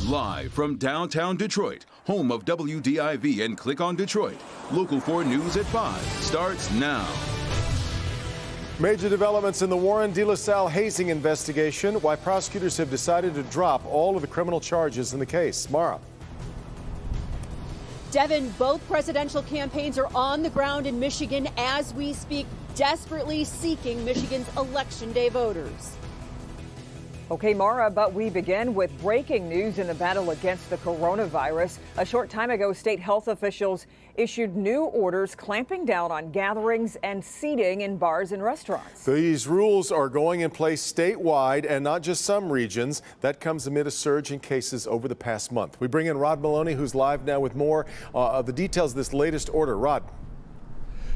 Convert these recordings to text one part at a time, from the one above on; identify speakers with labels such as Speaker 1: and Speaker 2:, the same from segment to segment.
Speaker 1: Live from downtown Detroit, home of WDIV and Click on Detroit, Local 4 News at 5 starts now.
Speaker 2: Major developments in the Warren de La Salle hazing investigation, why prosecutors have decided to drop all of the criminal charges in the case. Mara.
Speaker 3: Devin, both presidential campaigns are on the ground in Michigan as we speak, desperately seeking Michigan's Election Day voters.
Speaker 4: Okay, Mara, but we begin with breaking news in the battle against the coronavirus. A short time ago, state health officials issued new orders clamping down on gatherings and seating in bars and restaurants.
Speaker 2: These rules are going in place statewide and not just some regions. That comes amid a surge in cases over the past month. We bring in Rod Maloney, who's live now with more of the details of this latest order. Rod.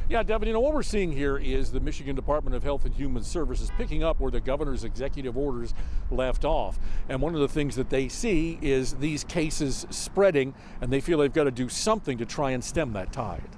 Speaker 5: Yeah, Devin, what we're seeing here is the Michigan Department of Health and Human Services picking up where the governor's executive orders left off. And one of the things that they see is these cases spreading, and they feel they've got to do something to try and stem that tide.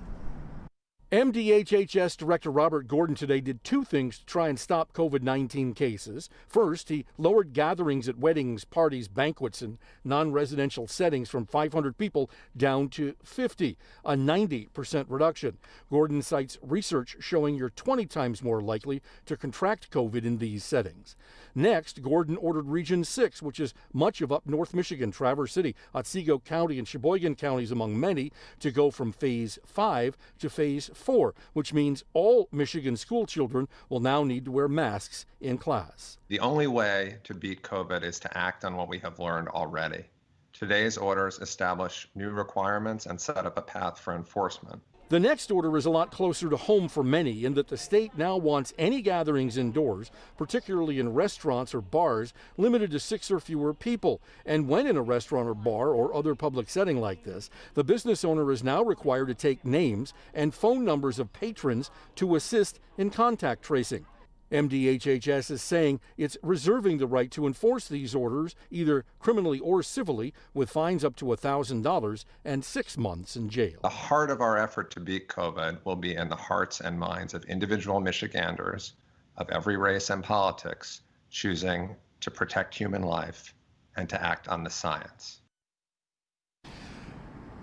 Speaker 5: MDHHS Director Robert Gordon today did two things to try and stop COVID-19 cases. First, he lowered gatherings at weddings, parties, banquets, and non-residential settings from 500 people down to 50, a 90% reduction. Gordon cites research showing you're 20 times more likely to contract COVID in these settings. Next, Gordon ordered Region 6, which is much of up North Michigan, Traverse City, Otsego County, and Sheboygan counties among many, to go from Phase 5 to Phase 4, which means all Michigan school children will now need to wear masks in class.
Speaker 6: The only way to beat COVID is to act on what we have learned already. Today's orders establish new requirements and set up a path for enforcement.
Speaker 5: The next order is a lot closer to home for many in that the state now wants any gatherings indoors, particularly in restaurants or bars, limited to 6 or fewer people. And when in a restaurant or bar or other public setting like this, the business owner is now required to take names and phone numbers of patrons to assist in contact tracing. MDHHS is saying it's reserving the right to enforce these orders, either criminally or civilly, with fines up to $1,000 and 6 months in jail.
Speaker 6: The heart of our effort to beat COVID will be in the hearts and minds of individual Michiganders of every race and politics choosing to protect human life and to act on the science.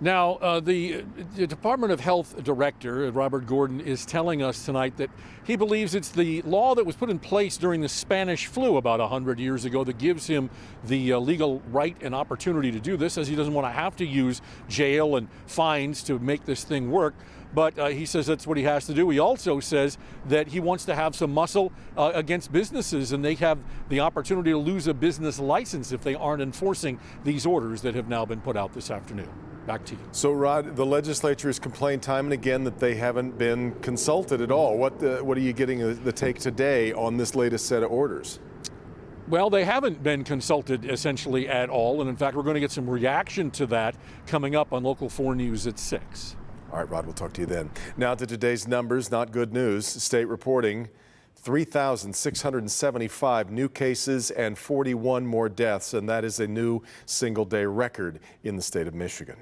Speaker 5: Now, the Department of Health Director, Robert Gordon, is telling us tonight that he believes it's the law that was put in place during the Spanish flu about 100 years ago that gives him the legal right and opportunity to do this, as he doesn't want to have to use jail and fines to make this thing work. But he says that's what he has to do. He also says that he wants to have some muscle against businesses, and they have the opportunity to lose a business license if they aren't enforcing these orders that have now been put out this afternoon. Back to you.
Speaker 2: So, Rod, the legislature has complained time and again that they haven't been consulted at all. What are you getting the take today on this latest set of orders?
Speaker 5: Well, they haven't been consulted essentially at all, and in fact, we're going to get some reaction to that coming up on Local 4 News at 6.
Speaker 2: All right, Rod, we'll talk to you then. Now to today's numbers, not good news. State reporting 3,675 new cases and 41 more deaths, and that is a new single-day record in the state of Michigan.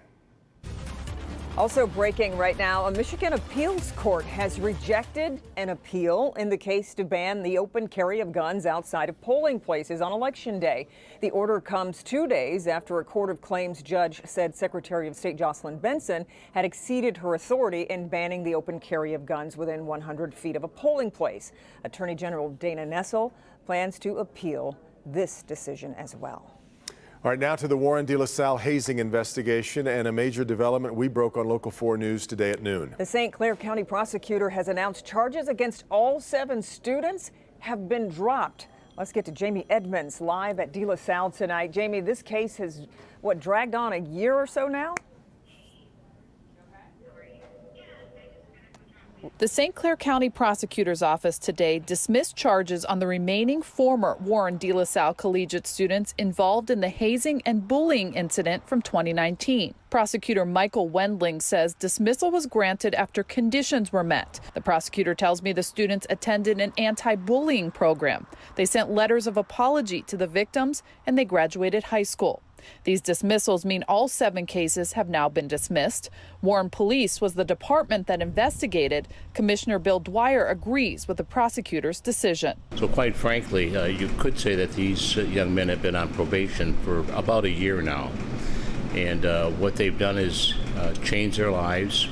Speaker 4: Also breaking right now, a Michigan appeals court has rejected an appeal in the case to ban the open carry of guns outside of polling places on Election Day. The order comes 2 days after a court of claims judge said Secretary of State Jocelyn Benson had exceeded her authority in banning the open carry of guns within 100 feet of a polling place. Attorney General Dana Nessel plans to appeal this decision as well.
Speaker 2: All right, now to the Warren de La Salle hazing investigation and a major development we broke on Local 4 News today at noon.
Speaker 4: The St. Clair County prosecutor has announced charges against all 7 students have been dropped. Let's get to Jamie Edmonds live at de La Salle tonight. Jamie, this case has, dragged on a year or so now?
Speaker 7: The St. Clair County Prosecutor's Office today dismissed charges on the remaining former Warren de La Salle collegiate students involved in the hazing and bullying incident from 2019. Prosecutor Michael Wendling says dismissal was granted after conditions were met. The prosecutor tells me the students attended an anti-bullying program. They sent letters of apology to the victims, and they graduated high school. These dismissals mean all 7 cases have now been dismissed. Warren Police was the department that investigated. Commissioner Bill Dwyer agrees with the prosecutor's decision.
Speaker 8: So quite frankly, you could say that these young men have been on probation for about a year now. And what they've done is change their lives.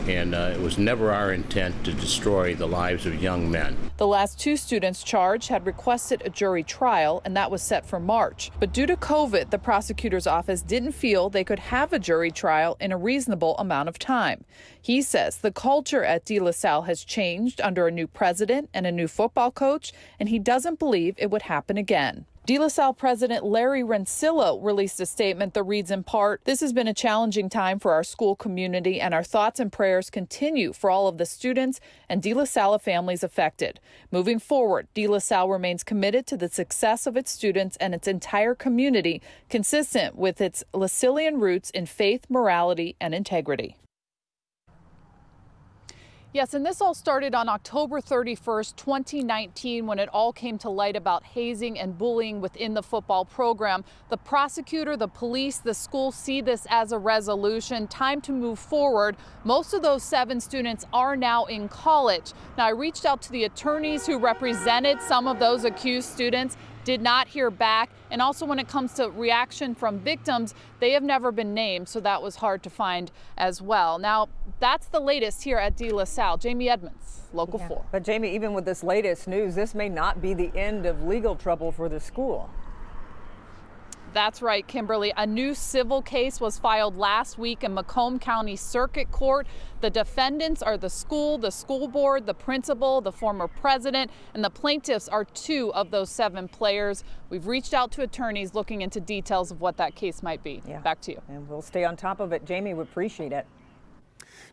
Speaker 8: And it was never our intent to destroy the lives of young men.
Speaker 7: The last 2 students charged had requested a jury trial, and that was set for March. But due to COVID, the prosecutor's office didn't feel they could have a jury trial in a reasonable amount of time. He says the culture at De La Salle has changed under a new president and a new football coach, and he doesn't believe it would happen again. De La Salle President Larry Rensillo released a statement that reads in part, "This has been a challenging time for our school community, and our thoughts and prayers continue for all of the students and De La Salle families affected. Moving forward, De La Salle remains committed to the success of its students and its entire community, consistent with its LaSallian roots in faith, morality, and integrity." Yes, and this all started on October 31st, 2019, when it all came to light about hazing and bullying within the football program. The prosecutor, the police, the school see this as a resolution. Time to move forward. Most of those 7 students are now in college. Now, I reached out to the attorneys who represented some of those accused students. Did not hear back. And also when it comes to reaction from victims, they have never been named, so that was hard to find as well. Now, that's the latest here at De La Salle. Jamie Edmonds, Local 4.
Speaker 4: But Jamie, even with this latest news, this may not be the end of legal trouble for the school.
Speaker 7: That's right, Kimberly. A new civil case was filed last week in Macomb County Circuit Court. The defendants are the school board, the principal, the former president, and the plaintiffs are 2 of those 7 players. We've reached out to attorneys looking into details of what that case might be. Yeah. Back to you.
Speaker 4: And we'll stay on top of it. Jamie, we appreciate it.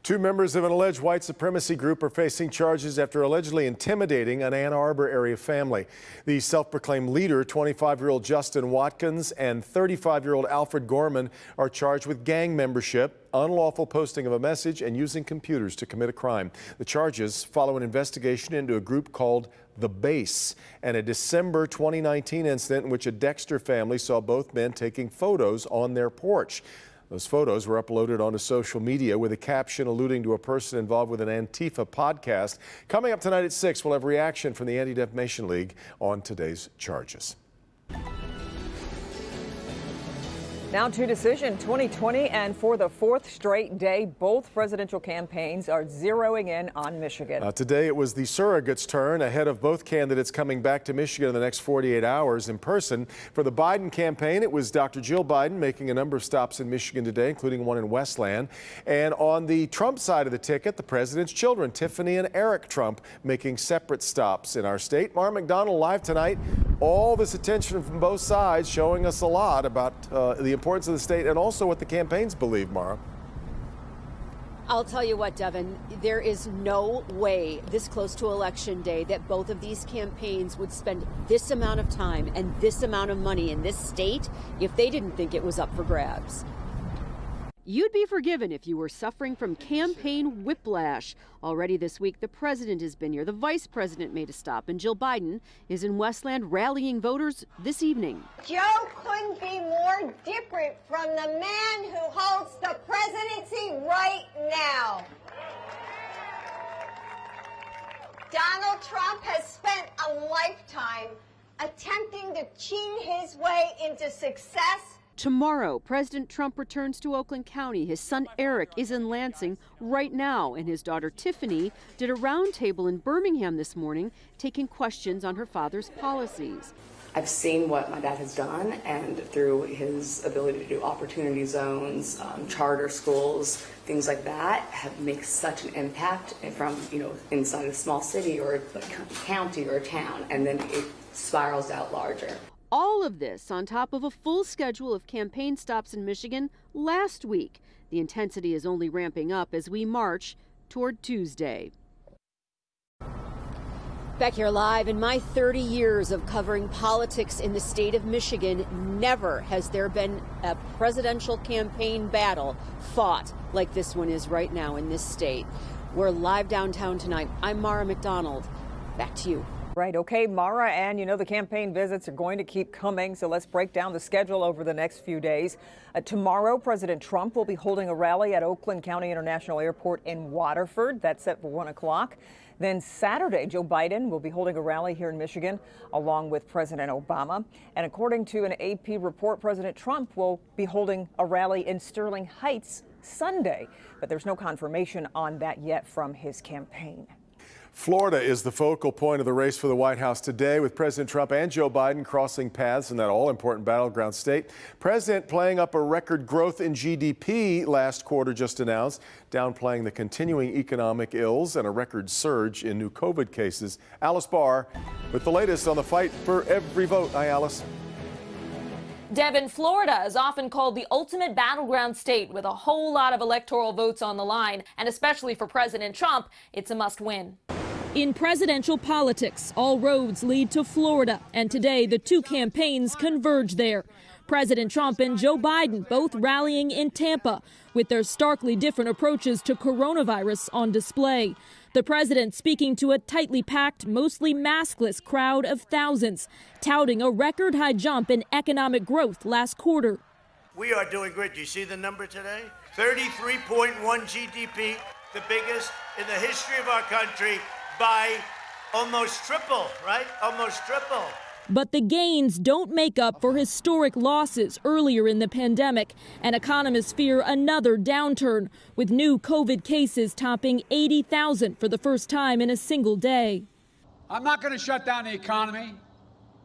Speaker 2: 2 members of an alleged white supremacy group are facing charges after allegedly intimidating an Ann Arbor area family. The self-proclaimed leader, 25-year-old Justen Watkins and 35-year-old Alfred Gorman, are charged with gang membership, unlawful posting of a message, and using computers to commit a crime. The charges follow an investigation into a group called The Base and a December 2019 incident in which a Dexter family saw both men taking photos on their porch. Those photos were uploaded onto social media with a caption alluding to a person involved with an Antifa podcast. Coming up tonight at 6, we'll have reaction from the Anti-Defamation League on today's charges.
Speaker 4: Now to decision 2020, and for the 4th straight day, both presidential campaigns are zeroing in on Michigan.
Speaker 2: Today it was the surrogates' turn, ahead of both candidates coming back to Michigan in the next 48 hours in person. For the Biden campaign, it was Dr. Jill Biden making a number of stops in Michigan today, including one in Westland. And on the Trump side of the ticket, the president's children, Tiffany and Eric Trump, making separate stops in our state. Mara McDonald live tonight. All this attention from both sides showing us a lot about the importance of the state and also what the campaigns believe, Mara.
Speaker 3: I'll tell you what, Devin, there is no way this close to Election Day that both of these campaigns would spend this amount of time and this amount of money in this state if they didn't think it was up for grabs. You'd be forgiven if you were suffering from campaign whiplash. Already this week, the president has been here. The vice president made a stop, and Jill Biden is in Westland rallying voters this evening.
Speaker 9: Joe couldn't be more different from the man who holds the presidency right now. Donald Trump has spent a lifetime attempting to cheat his way into success.
Speaker 3: Tomorrow, President Trump returns to Oakland County. His son Eric is in Lansing right now, and his daughter Tiffany did a roundtable in Birmingham this morning, taking questions on her father's policies.
Speaker 10: I've seen what my dad has done, and through his ability to do opportunity zones, charter schools, things like that, have made such an impact from, inside a small city or a county or a town, and then it spirals out larger.
Speaker 3: All of this on top of a full schedule of campaign stops in Michigan last week. The intensity is only ramping up as we march toward Tuesday. Back here live, in my 30 years of covering politics in the state of Michigan, never has there been a presidential campaign battle fought like this one is right now in this state. We're live downtown tonight. I'm Mara McDonald. Back to you.
Speaker 4: Right. Okay, Mara, and the campaign visits are going to keep coming. So let's break down the schedule over the next few days. Tomorrow, President Trump will be holding a rally at Oakland County International Airport in Waterford. That's set for 1 o'clock. Then Saturday, Joe Biden will be holding a rally here in Michigan along with President Obama. And according to an AP report, President Trump will be holding a rally in Sterling Heights Sunday. But there's no confirmation on that yet from his campaign.
Speaker 2: Florida is the focal point of the race for the White House today, with President Trump and Joe Biden crossing paths in that all-important battleground state. President playing up a record growth in GDP last quarter just announced, downplaying the continuing economic ills and a record surge in new COVID cases. Alice Barr with the latest on the fight for every vote. Hi, Alice.
Speaker 11: Devin, Florida is often called the ultimate battleground state with a whole lot of electoral votes on the line. And especially for President Trump, it's a must-win.
Speaker 12: In presidential politics, all roads lead to Florida, and today the two campaigns converge there. President Trump and Joe Biden both rallying in Tampa, with their starkly different approaches to coronavirus on display. The president speaking to a tightly packed, mostly maskless crowd of thousands, touting a record-high jump in economic growth last quarter.
Speaker 13: We are doing great. Do you see the number today? 33.1 GDP, the biggest in the history of our country, by almost triple, right? Almost triple.
Speaker 12: But the gains don't make up for historic losses earlier in the pandemic, and economists fear another downturn, with new COVID cases topping 80,000 for the first time in a single day.
Speaker 14: I'm not going to shut down the economy.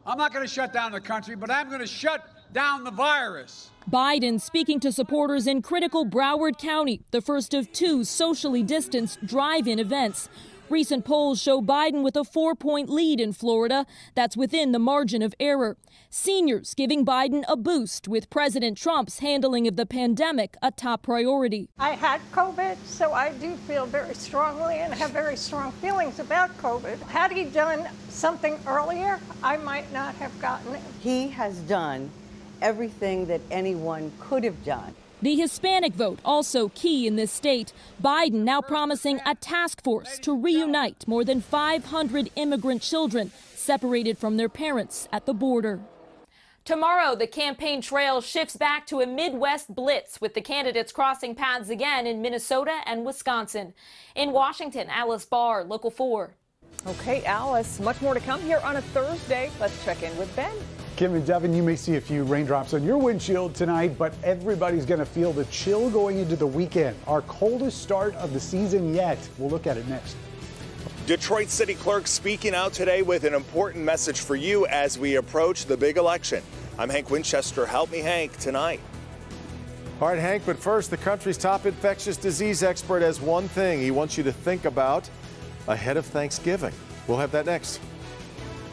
Speaker 14: I'm not going to shut down the country, but I'm going to shut down the virus.
Speaker 12: Biden speaking to supporters in critical Broward County, the first of two socially distanced drive-in events. Recent polls show Biden with a 4-point lead in Florida. That's within the margin of error. Seniors giving Biden a boost, with President Trump's handling of the pandemic a top priority.
Speaker 15: I had COVID, so I do feel very strongly and have very strong feelings about COVID. Had he done something earlier, I might not have gotten it.
Speaker 16: He has done everything that anyone could have done.
Speaker 12: The Hispanic vote also key in this state. Biden now promising a task force to reunite more than 500 immigrant children separated from their parents at the border.
Speaker 11: Tomorrow, the campaign trail shifts back to a Midwest blitz, with the candidates crossing paths again in Minnesota and Wisconsin. In Washington, Alice Barr, Local 4.
Speaker 4: Okay, Alice, much more to come here on a Thursday. Let's check in with Ben.
Speaker 17: Kim and Devin, you may see a few raindrops on your windshield tonight, but everybody's going to feel the chill going into the weekend. Our coldest start of the season yet. We'll look at it next.
Speaker 18: Detroit City Clerk speaking out today with an important message for you as we approach the big election. I'm Hank Winchester. Help me, Hank, tonight.
Speaker 2: All right, Hank, but first, the country's top infectious disease expert has one thing he wants you to think about ahead of Thanksgiving. We'll have that next.